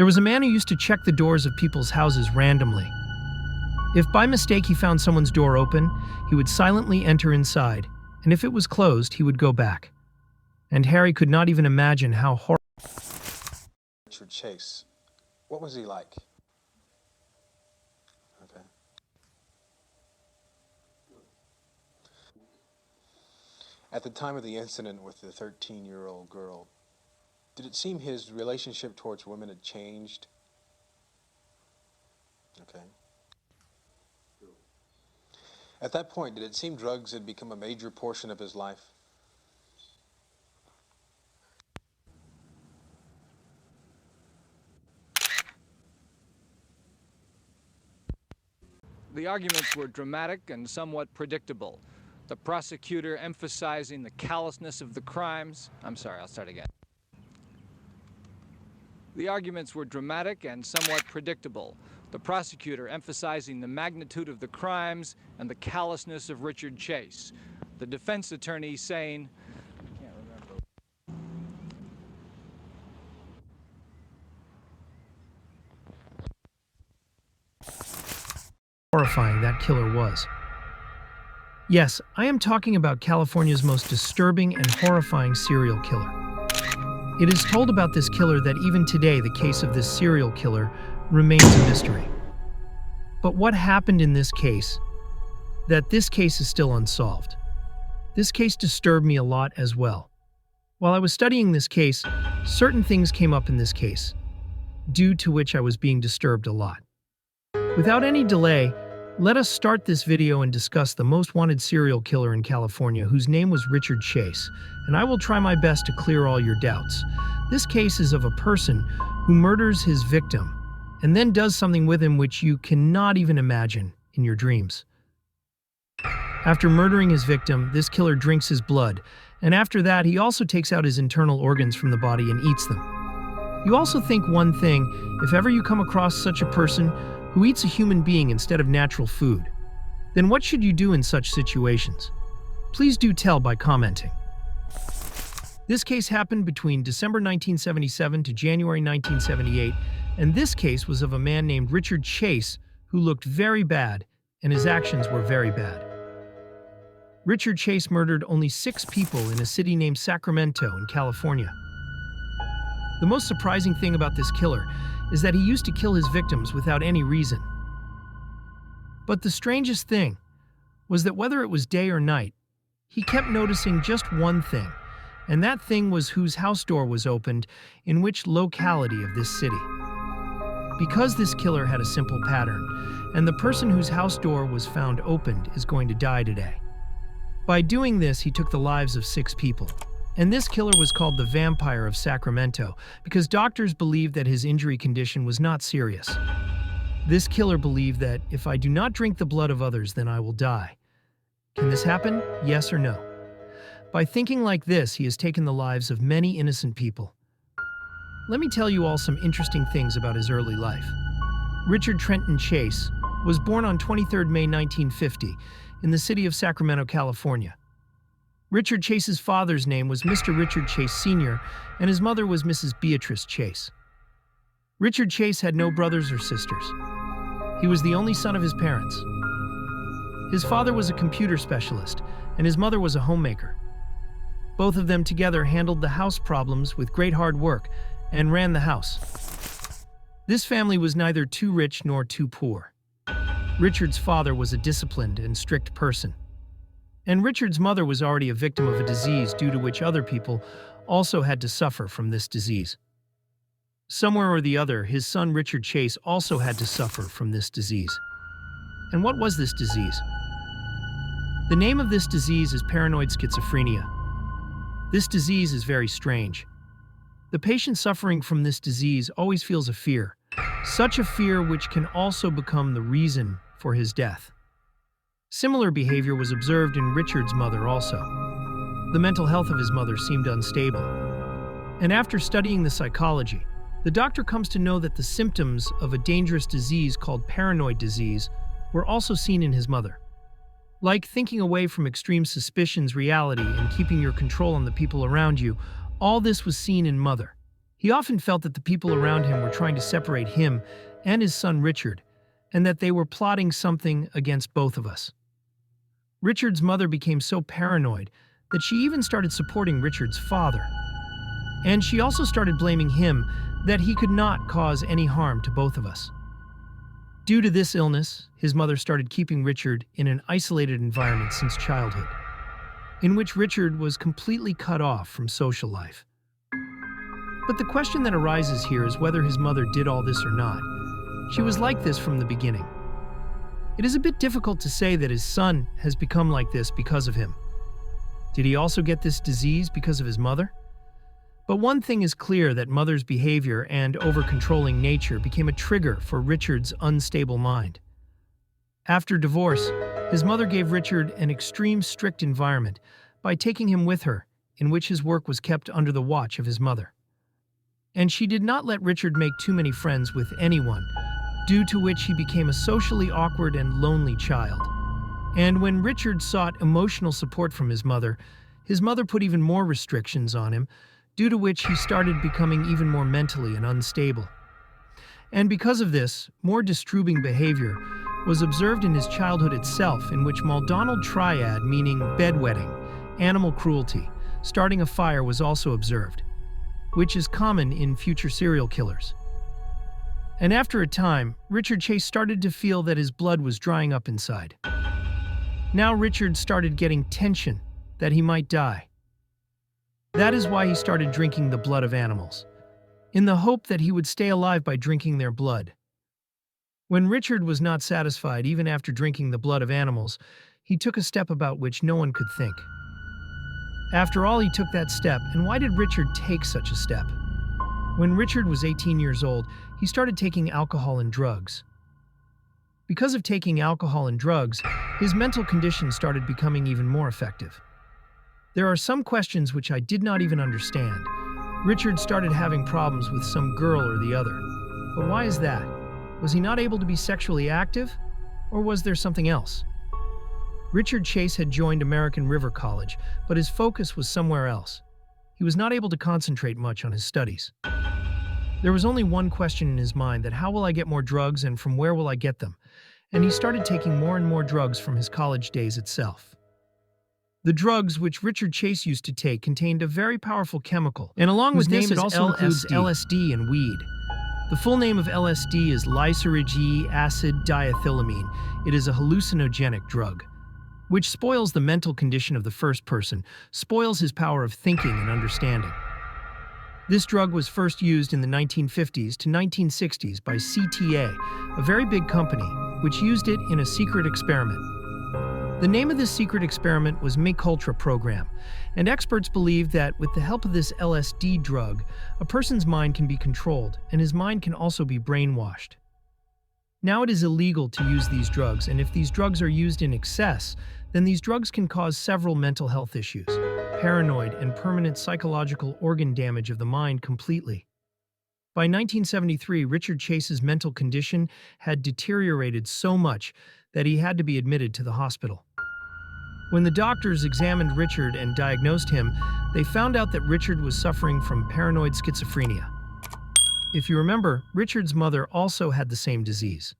There was a man who used to check the doors of people's houses randomly. If by mistake he found someone's door open, he would silently enter inside, and if it was closed, he would go back. And Harry could not even imagine how horrible. Richard Chase, what was he like? Okay. At the time of the incident with the 13-year-old girl, did it seem his relationship towards women had changed? Okay. At that point, did it seem drugs had become a major portion of his life? The arguments were dramatic and somewhat predictable. The prosecutor emphasizing the callousness of the crimes. I'm sorry, I'll start again. The arguments were dramatic and somewhat predictable. The prosecutor emphasizing the magnitude of the crimes and the callousness of Richard Chase. The defense attorney saying, I can't remember. Horrifying that killer was. Yes, I am talking about California's most disturbing and horrifying serial killer. It is told about this killer that even today the case of this serial killer remains a mystery. But what happened in this case? That this case is still unsolved. This case disturbed me a lot as well. While I was studying this case, certain things came up in this case, due to which I was being disturbed a lot. Without any delay, let us start this video and discuss the most wanted serial killer in California, whose name was Richard Chase, and I will try my best to clear all your doubts. This case is of a person who murders his victim and then does something with him which you cannot even imagine in your dreams. After murdering his victim, this killer drinks his blood, and after that he also takes out his internal organs from the body and eats them. You also think one thing: if ever you come across such a person who eats a human being instead of natural food, then what should you do in such situations? Please do tell by commenting. This case happened between December 1977 to January 1978, and this case was of a man named Richard Chase who looked very bad, and his actions were very bad. Richard Chase murdered only 6 people in a city named Sacramento in California. The most surprising thing about this killer is that he used to kill his victims without any reason. But the strangest thing was that whether it was day or night, he kept noticing just one thing, and that thing was whose house door was opened in which locality of this city. Because this killer had a simple pattern, and the person whose house door was found opened is going to die today. By doing this, he took the lives of 6 people. And this killer was called the Vampire of Sacramento because doctors believed that his injury condition was not serious. This killer believed that if I do not drink the blood of others, then I will die. Can this happen? Yes or no? By thinking like this, he has taken the lives of many innocent people. Let me tell you all some interesting things about his early life. Richard Trenton Chase was born on 23 May 1950 in the city of Sacramento, California. Richard Chase's father's name was Mr. Richard Chase Sr., and his mother was Mrs. Beatrice Chase. Richard Chase had no brothers or sisters. He was the only son of his parents. His father was a computer specialist, and his mother was a homemaker. Both of them together handled the house problems with great hard work and ran the house. This family was neither too rich nor too poor. Richard's father was a disciplined and strict person. And Richard's mother was already a victim of a disease due to which other people also had to suffer from this disease. Somewhere or the other, his son Richard Chase also had to suffer from this disease. And what was this disease? The name of this disease is paranoid schizophrenia. This disease is very strange. The patient suffering from this disease always feels a fear, such a fear which can also become the reason for his death. Similar behavior was observed in Richard's mother also. The mental health of his mother seemed unstable. And after studying the psychology, the doctor comes to know that the symptoms of a dangerous disease called paranoid disease were also seen in his mother. Like thinking away from extreme suspicions, reality, and keeping your control on the people around you, all this was seen in mother. He often felt that the people around him were trying to separate him and his son Richard, and that they were plotting something against both of us. Richard's mother became so paranoid that she even started supporting Richard's father. And she also started blaming him that he could not cause any harm to both of us. Due to this illness, his mother started keeping Richard in an isolated environment since childhood, in which Richard was completely cut off from social life. But the question that arises here is whether his mother did all this or not. She was like this from the beginning. It is a bit difficult to say that his son has become like this because of him. Did he also get this disease because of his mother? But one thing is clear, that mother's behavior and over-controlling nature became a trigger for Richard's unstable mind. After divorce, his mother gave Richard an extreme strict environment by taking him with her, in which his work was kept under the watch of his mother. And she did not let Richard make too many friends with anyone, due to which he became a socially awkward and lonely child. And when Richard sought emotional support from his mother put even more restrictions on him, due to which he started becoming even more mentally and unstable. And because of this, more disturbing behavior was observed in his childhood itself, in which Maldonald triad, meaning bedwetting, animal cruelty, starting a fire, was also observed, which is common in future serial killers. And after a time, Richard Chase started to feel that his blood was drying up inside. Now Richard started getting tension that he might die. That is why he started drinking the blood of animals, in the hope that he would stay alive by drinking their blood. When Richard was not satisfied even after drinking the blood of animals, he took a step about which no one could think. After all, he took that step, and why did Richard take such a step? When Richard was 18 years old, he started taking alcohol and drugs. Because of taking alcohol and drugs, his mental condition started becoming even more effective. There are some questions which I did not even understand. Richard started having problems with some girl or the other. But why is that? Was he not able to be sexually active? Or was there something else? Richard Chase had joined American River College, but his focus was somewhere else. He was not able to concentrate much on his studies. There was only one question in his mind, that how will I get more drugs and from where will I get them? And he started taking more and more drugs from his college days itself. The drugs which Richard Chase used to take contained a very powerful chemical, and along with this, it also includes LSD and weed. The full name of LSD is lysergic acid diethylamine. It is a hallucinogenic drug, which spoils the mental condition of the first person, spoils his power of thinking and understanding. This drug was first used in the 1950s to 1960s by CTA, a very big company, which used it in a secret experiment. The name of this secret experiment was Mink Ultra program, and experts believe that with the help of this LSD drug, a person's mind can be controlled, and his mind can also be brainwashed. Now it is illegal to use these drugs, and if these drugs are used in excess, then these drugs can cause several mental health issues, paranoid and permanent psychological organ damage of the mind completely. By 1973, Richard Chase's mental condition had deteriorated so much that he had to be admitted to the hospital. When the doctors examined Richard and diagnosed him, they found out that Richard was suffering from paranoid schizophrenia. If you remember, Richard's mother also had the same disease.